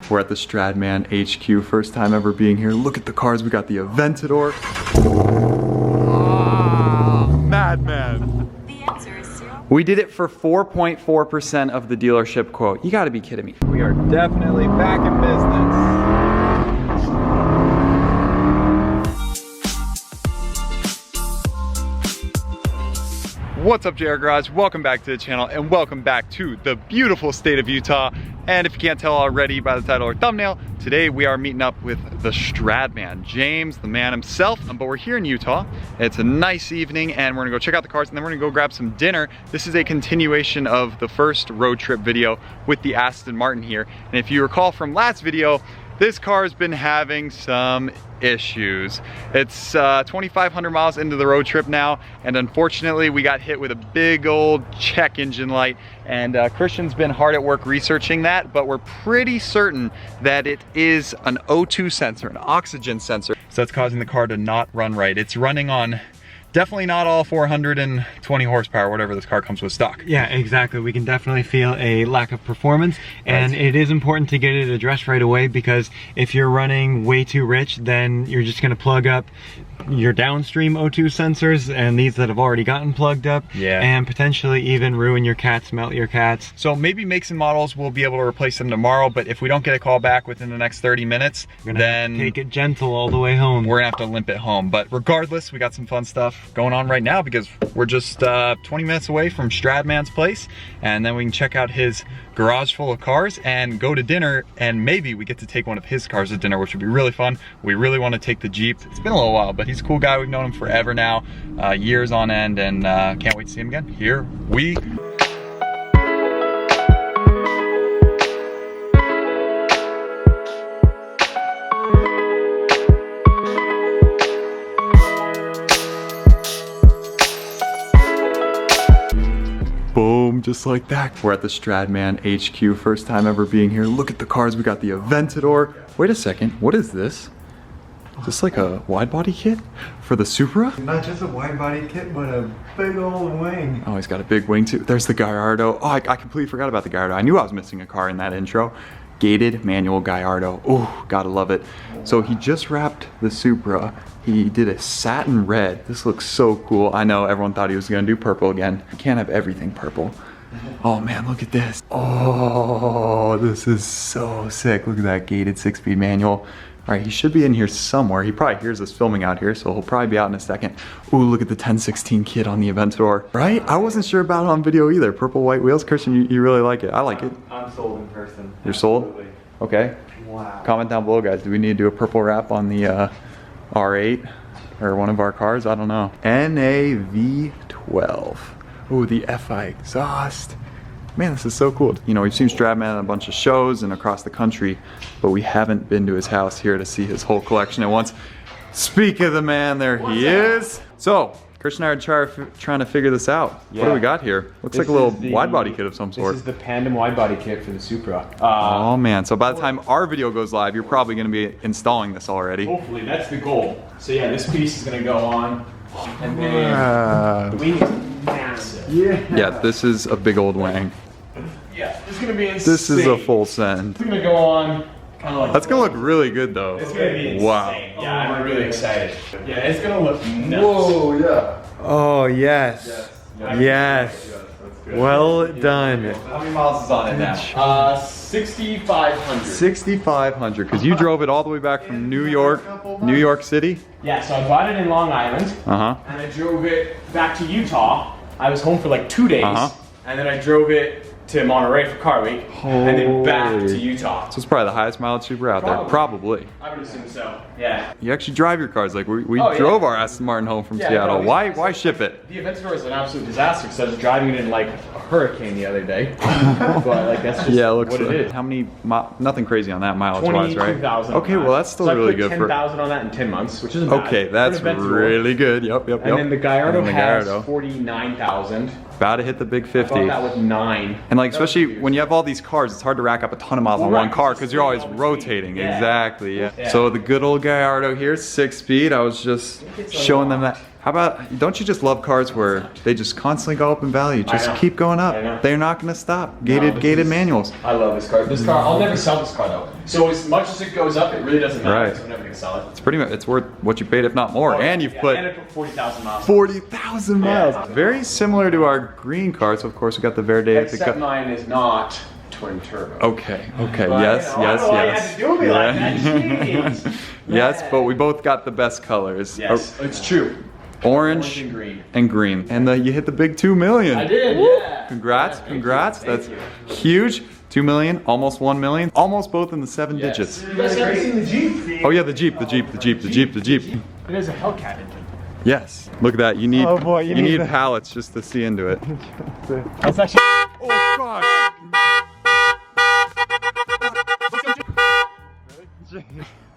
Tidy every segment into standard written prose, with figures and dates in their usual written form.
We're at the Stradman HQ, first time ever being here. Look at the cars, we got the Aventador. Oh, madman. The answer is 0. We did it for 4.4% of the dealership quote. You gotta be kidding me. We are definitely back in business. What's up, JR Garage? Welcome back to the channel and welcome back to the beautiful state of Utah. And if you can't tell already by the title or thumbnail, today we are meeting up with the Stradman, James, the man himself. But we're here in Utah. It's a nice evening and we're gonna go check out the cars and then we're gonna go grab some dinner. This is a continuation of the first road trip video with the Aston Martin here. And if you recall from last video, this car's been having some issues. It's 2,500 miles into the road trip now, and unfortunately we got hit with a big old check engine light, and Christian's been hard at work researching that, but we're pretty certain that it is an O2 sensor, an oxygen sensor. So that's causing the car to not run right. It's running on definitely not all 420 horsepower, whatever this car comes with stock. Yeah, exactly. We can definitely feel a lack of performance, and it is important to get it addressed right away, because if you're running way too rich, then you're just gonna plug up your downstream O2 sensors and these that have already gotten plugged up, and potentially even ruin your cats, melt your cats. So maybe makes and models we'll be able to replace them tomorrow, but if we don't get a call back within the next 30 minutes, then take it gentle all the way home. We're gonna have to limp it home. But regardless, we got some fun stuff going on right now because we're just 20 minutes away from Stradman's place, and then we can check out his garage full of cars and go to dinner, and maybe we get to take one of his cars to dinner, which would be really fun. We really want to take the Jeep. It's been a little while, but he's a cool guy. We've known him forever now, years on end, and can't wait to see him again. Here we boom, just like that. We're at the Stradman HQ, first time ever being here. Look at the cars, we got the Aventador. Wait a second, what is this? Is this like a wide body kit for the Supra? Not just a wide body kit, but a big old wing. Oh, he's got a big wing too. There's the Gallardo. Oh, I completely forgot about the Gallardo. I knew I was missing a car in that intro. Gated manual Gallardo. Oh, gotta love it. So he just wrapped the Supra. He did a satin red. This looks so cool. I know everyone thought he was gonna do purple again. You can't have everything purple. Oh man, look at this. Oh, this is so sick. Look at that gated 6-speed manual. All right, he should be in here somewhere. He probably hears us filming out here, so he'll probably be out in a second. Ooh, look at the 1016 kit on the Aventador. Right? I wasn't sure about it on video either. Purple, white wheels. Christian, you really like it. I like it. I'm sold in person. You're sold? Absolutely. Okay. Wow. Comment down below, guys. Do we need to do a purple wrap on the R8 or one of our cars? I don't know. NAV12. Ooh, the FI exhaust. Man, this is so cool. You know, we've seen Stradman at a bunch of shows and across the country, but we haven't been to his house here to see his whole collection at once. Speak of the man, there he is. So, Christian and I are trying to figure this out. Yeah. What do we got here? Looks like a little wide body kit of some sort. This is the Pandem wide body kit for the Supra. Oh man, so by the time our video goes live, you're probably gonna be installing this already. Hopefully, that's the goal. So yeah, this piece is gonna go on, and then the wing is massive. Yeah, this is a big old wing. Yeah, it's gonna be insane. This is a full send. It's gonna go on kind of like. That's gonna look really good though. It's gonna be insane. Wow. Yeah, I'm really excited. Yeah, it's gonna look nuts. Whoa, yeah. Oh, yes. Yes. Well done. How many miles is on it now? 6,500. 6,500, because you drove it all the way back from New York City? Yeah, so I bought it in Long Island. Uh-huh. And I drove it back to Utah. I was home for like 2 days. And then I drove it to Monterey for Car Week, and then back to Utah. So it's probably the highest mileage Supra out there. Probably. I would assume so. Yeah. You actually drive your cars. Like we drove our Aston Martin home from Seattle. Why ship it? The Aventador is an absolute disaster because I was driving it in like a hurricane the other day. But like that's just what it is. How many? Nothing crazy on that mileage wise, right? 22,000. Okay, well that's still really good for. 10,000 on that in 10 months, which isn't bad. Okay, that's really good. Yep. And then the Gallardo has 49,000. About to hit the big 50. I bought that with 9. And like, especially when you have all these cars, it's hard to rack up a ton of miles on one car because you're always rotating. Exactly, yeah. So the good old Gallardo here, 6-speed. I was just showing them that. How about, don't you just love cars where they just constantly go up in value? Just keep going up. They're not gonna stop. Gated manuals. I love this car. This car, I'll never sell this car though. So as much as it goes up, it really doesn't matter. So I'm never gonna sell it. It's pretty much, it's worth what you paid, if not more. And you've put, and I put 40,000 miles. 40,000 miles. Very similar to our green car. So of course we got the Verde. Except mine is not twin turbo. Okay, okay, But, yes, you know, yes, I don't know why yes. you had to do me like that. Jeez. Yes, but we both got the best colors. Yes, it's true. Orange and green. And you hit the big 2 million. I did, yeah. Congrats, Yeah, congrats. thank That's you. huge. 2 million, almost 1 million, almost both in the 7 digits. You guys haven't seen the Jeep? Oh yeah, the Jeep. It has a Hellcat engine. Yes, look at that. You need, Oh boy, you you need need pallets just to see into it. That's actually. Oh gosh.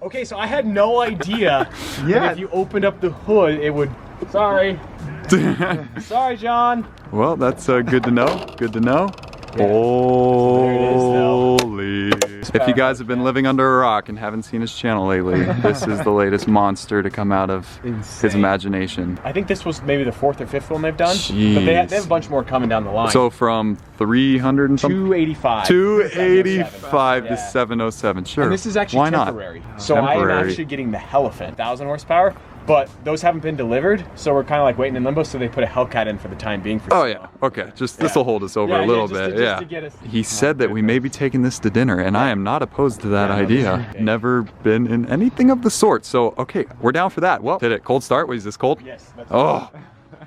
Okay, so I had no idea that if you opened up the hood, it would. Sorry. Sorry, John. Well, that's good to know. Good to know. Yeah. Holy. If you guys have been living under a rock and haven't seen his channel lately, this is the latest monster to come out of his imagination. I think this was maybe the 4th or 5th one they've done. Jeez. But they have a bunch more coming down the line. So from 300 and something? 285. 285 to 707, sure. And this is actually Why temporary. Not? So I am Temporary. actually getting the Elephant, 1,000 horsepower. But those haven't been delivered, so we're kind of like waiting in limbo. So they put a Hellcat in for the time being. For Oh yeah, okay. Just this will hold us over a little bit. To get us. He said that we may be taking this to dinner, and I am not opposed to that idea. Never been in anything of the sort. So okay, we're down for that. Well, hit it. Cold start. Wait, is this cold? Yes. That's Oh,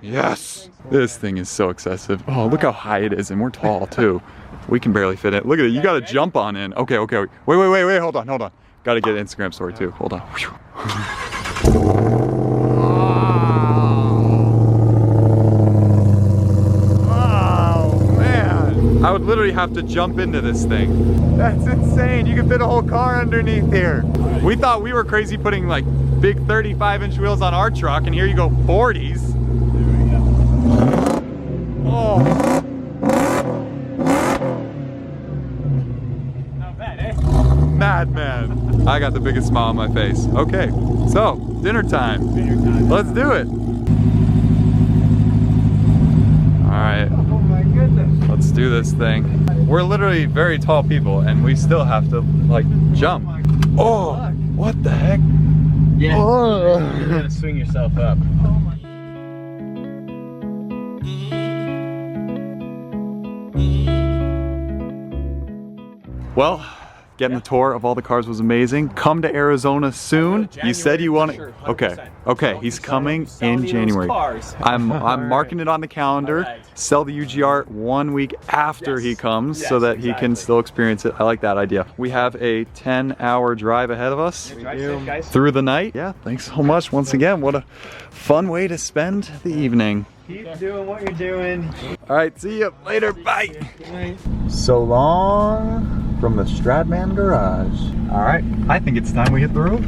yes. This thing is so excessive. Oh, look how high it is, and we're tall too. We can barely fit it. Look at it. You got to jump on in. Okay, okay. Wait. Hold on. Got to get an Instagram story too. Hold on. I would literally have to jump into this thing. That's insane. You can fit a whole car underneath here. We thought we were crazy putting like big 35-inch wheels on our truck, and here you go 40s. Oh. not bad, eh? Madman. I got the biggest smile on my face. Okay, so dinner time. Let's do it. All right. Oh my goodness. Let's do this thing. We're literally very tall people, and we still have to like jump. Oh, what the heck? Yeah. Oh. You gotta swing yourself up. Well, getting the tour of all the cars was amazing. Come to Arizona soon. You said you want to. Okay, he's coming in January. I'm marking it on the calendar. Sell the UGR 1 week after he comes, so that he can still experience it. I like that idea. We have a 10-hour drive ahead of us through the night. Yeah, thanks so much once again. What a fun way to spend the evening. Keep doing what you're doing. All right, see you later. Bye. So long from the Stradman garage. All right, I think it's time we hit the road.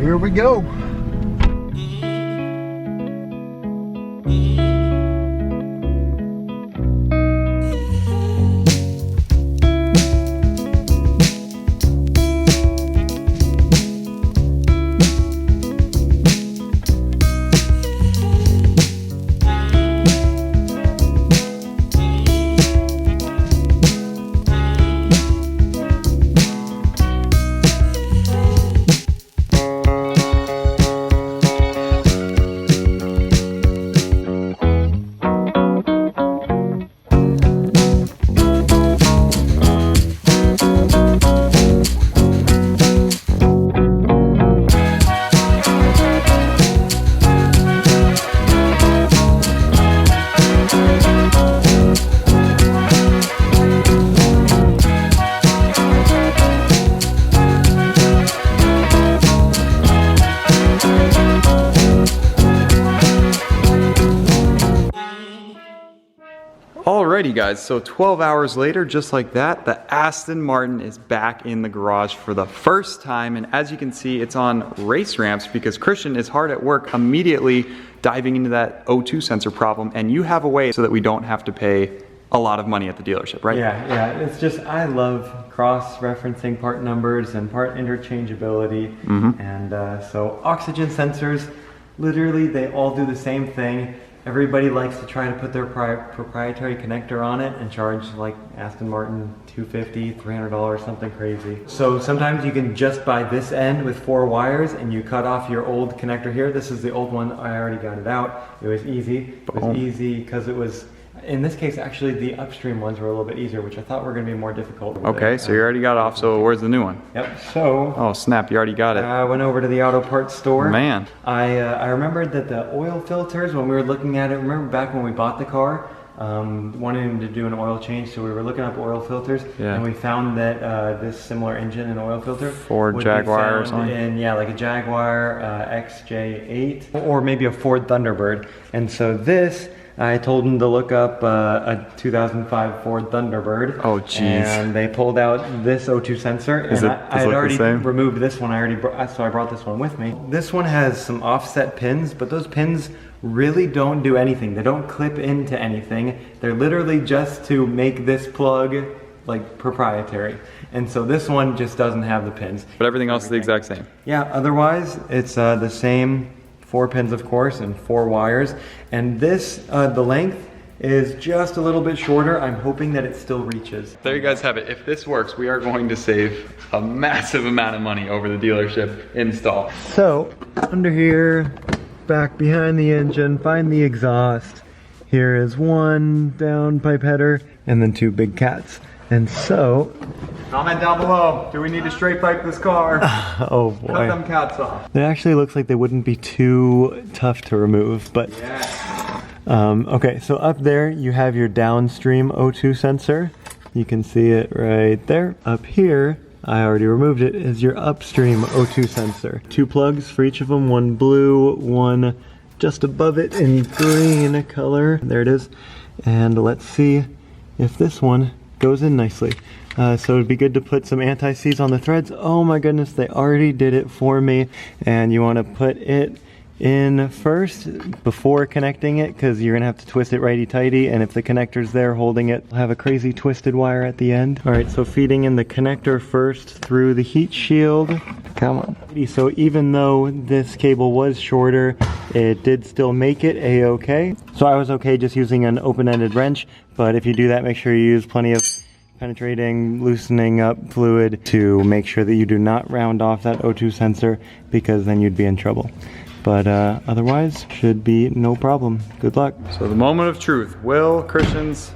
Here we go. Alrighty guys, so 12 hours later, just like that, the Aston Martin is back in the garage for the first time, and as you can see, it's on race ramps because Christian is hard at work immediately diving into that O2 sensor problem, and you have a way so that we don't have to pay a lot of money at the dealership, right? Yeah, it's just, I love cross-referencing part numbers and part interchangeability, and so oxygen sensors, Literally, they all do the same thing. Everybody likes to try to put their proprietary connector on it and charge like Aston Martin $250, $300, something crazy. So sometimes you can just buy this end with 4 wires and you cut off your old connector here. This is the old one, I already got it out. It was easy. It was easy because it was, in this case, actually the upstream ones were a little bit easier, which I thought were gonna be more difficult. Okay, so you already got off, so where's the new one? Yep, so. Oh snap, you already got it. I went over to the auto parts store. Man. I remembered that the oil filters, when we were looking at it, remember back when we bought the car, wanted to do an oil change, so we were looking up oil filters, and we found that this similar engine and oil filter Ford Jaguar or something? In, yeah, like a Jaguar XJ8 or maybe a Ford Thunderbird. And so this, I told them to look up a 2005 Ford Thunderbird. Oh jeez. And they pulled out this O2 sensor. Is and it I had already the same? removed this one. So I brought this one with me. This one has some offset pins, but those pins really don't do anything. They don't clip into anything. They're literally just to make this plug like proprietary. And so this one just doesn't have the pins. But everything else is the exact same. Yeah, otherwise it's the same 4 pins, of course, and 4 wires. And this, the length is just a little bit shorter. I'm hoping that it still reaches. There you guys have it. If this works, we are going to save a massive amount of money over the dealership install. So, under here, back behind the engine, find the exhaust. Here is one down pipe header, and then 2 big cats. And so, comment down below, do we need to straight pipe this car? oh boy. Cut them cats off. It actually looks like they wouldn't be too tough to remove, but okay, so up there you have your downstream O2 sensor. You can see it right there. Up here, I already removed it, is your upstream O2 sensor. 2 plugs for each of them, one blue, one just above it in green color. There it is. And let's see if this one goes in nicely. So it'd be good to put some anti-seize on the threads. Oh my goodness, they already did it for me. And you want to put it in first before connecting it, because you're gonna have to twist it righty-tighty, and if the connector's there holding it, have a crazy twisted wire at the end. All right, so feeding in the connector first through the heat shield. Come on. So even though this cable was shorter, it did still make it a-okay. So I was okay just using an open-ended wrench, but if you do that, make sure you use plenty of penetrating, loosening up fluid to make sure that you do not round off that O2 sensor, because then you'd be in trouble. But otherwise, should be no problem. Good luck. So the moment of truth. Will Christian's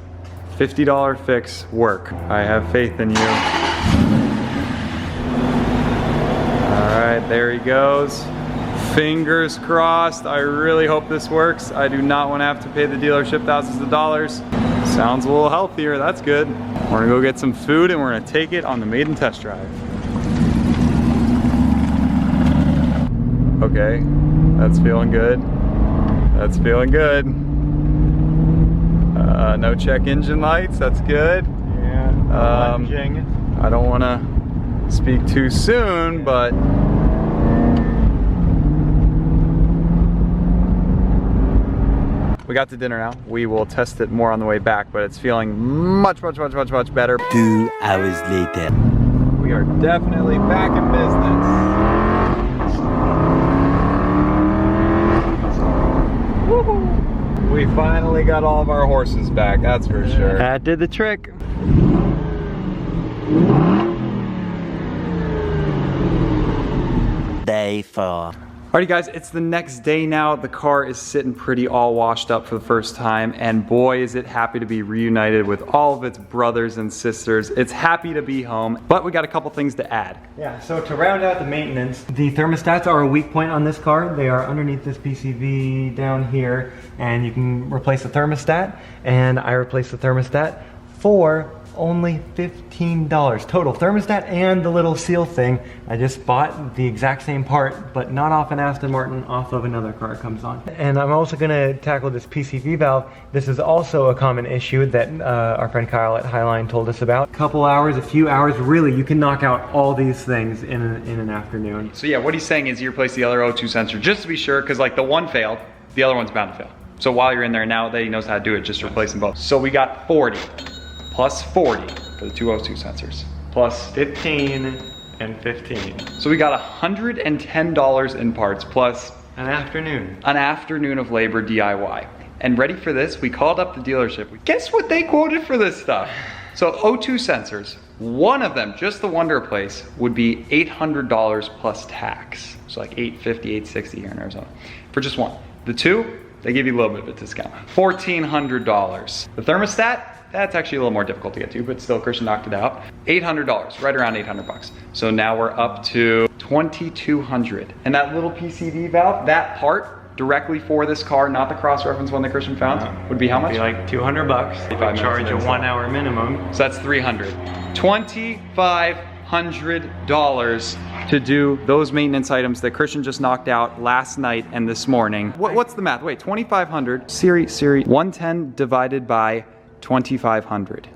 $50 fix work? I have faith in you. All right, there he goes. Fingers crossed. I really hope this works. I do not want to have to pay the dealership thousands of dollars. Sounds a little healthier, that's good. We're gonna go get some food and we're gonna take it on the maiden test drive. Okay, that's feeling good. That's feeling good. No check engine lights, that's good. Yeah, I don't want to speak too soon, but we got to dinner now. We will test it more on the way back, but it's feeling much better. 2 hours later. We are definitely back in business. We finally got all of our horses back, that's for sure. That did the trick. Day 4. Alrighty guys, it's the next day now. The car is sitting pretty all washed up for the first time, and boy is it happy to be reunited with all of its brothers and sisters. It's happy to be home, but we got a couple things to add. Yeah, so to round out the maintenance, the thermostats are a weak point on this car. They are underneath this PCV down here, and you can replace the thermostat, and I replaced the thermostat for only $15 total. Thermostat and the little seal thing. I just bought the exact same part, but not off an Aston Martin, off of another car it comes on. And I'm also gonna tackle this PCV valve. This is also a common issue that our friend Kyle at Highline told us about. A few hours, really, you can knock out all these things in an afternoon. So yeah, what he's saying is you replace the other O2 sensor just to be sure, because like the one failed, the other one's bound to fail. So while you're in there, now that he knows how to do it, just replace them both. So we got 40. Plus 40 for the 2 O2 sensors. Plus 15 and 15. So we got $110 in parts, plus An afternoon. An afternoon of labor DIY. And ready for this, we called up the dealership. Guess what they quoted for this stuff? So O2 sensors, one of them, just the Wonder Place, would be $800 plus tax. So like $850, $860 here in Arizona, for just one. The two, they give you a little bit of a discount. $1,400. The thermostat, that's actually a little more difficult to get to, but still Christian knocked it out. $800, right around 800 bucks. So now we're up to 2,200. And that little PCV valve, that part directly for this car, not the cross-reference one that Christian found, would be how much? It'd be like 200 bucks. If I charge a 1 hour minimum. So that's 300. $2,500 to do those maintenance items that Christian just knocked out last night and this morning. What's the math? Wait, 2,500. Siri, 110 divided by 2,500.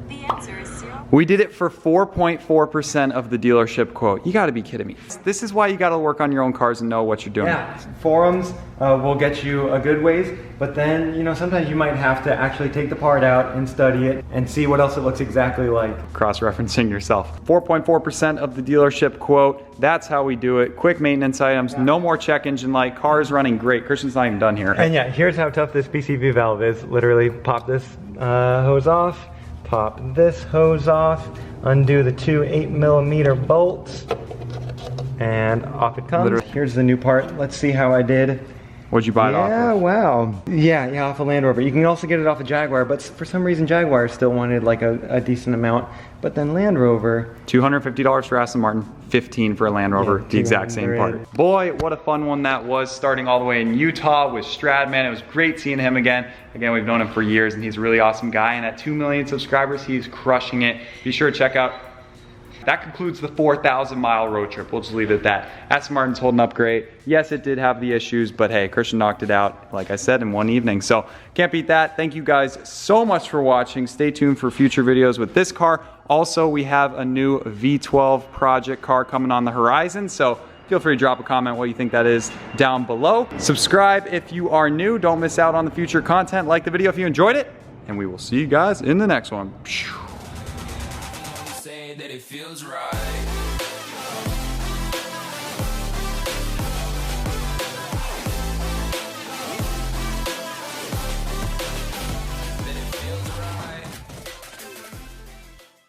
The answer is 0. We did it for 4.4% of the dealership quote. You gotta be kidding me. This is why you gotta work on your own cars and know what you're doing. Yeah, forums will get you a good ways, but then, you know, sometimes you might have to actually take the part out and study it and see what else it looks exactly like. Cross-referencing yourself. 4.4% of the dealership quote. That's how we do it. Quick maintenance items, no more check engine light, car's running great. Christian's not even done here. And yeah, here's how tough this PCV valve is. Literally pop this hose off, pop this hose off, undo the two 8mm bolts, and off it comes. Literally. Here's the new part. Let's see how I did. What'd you buy it off Yeah, of? wow. Yeah, off a Land Rover. You can also get it off a Jaguar, but for some reason Jaguar still wanted like a decent amount. But then Land Rover. $250 for Aston Martin, $15 for a Land Rover, Yeah, the exact same 200. part. Boy, what a fun one that was, starting all the way in Utah with Stradman. It was great seeing him again. Again, we've known him for years and he's a really awesome guy. And at 2 million subscribers, he's crushing it. Be sure to check out. That concludes the 4,000-mile road trip. We'll just leave it at that. Aston Martin's holding up great. Yes, it did have the issues, but hey, Christian knocked it out, like I said, in one evening. So can't beat that. Thank you guys so much for watching. Stay tuned for future videos with this car. Also, we have a new V12 project car coming on the horizon. So feel free to drop a comment what you think that is down below. Subscribe if you are new. Don't miss out on the future content. Like the video if you enjoyed it. And we will see you guys in the next one. That it feels right.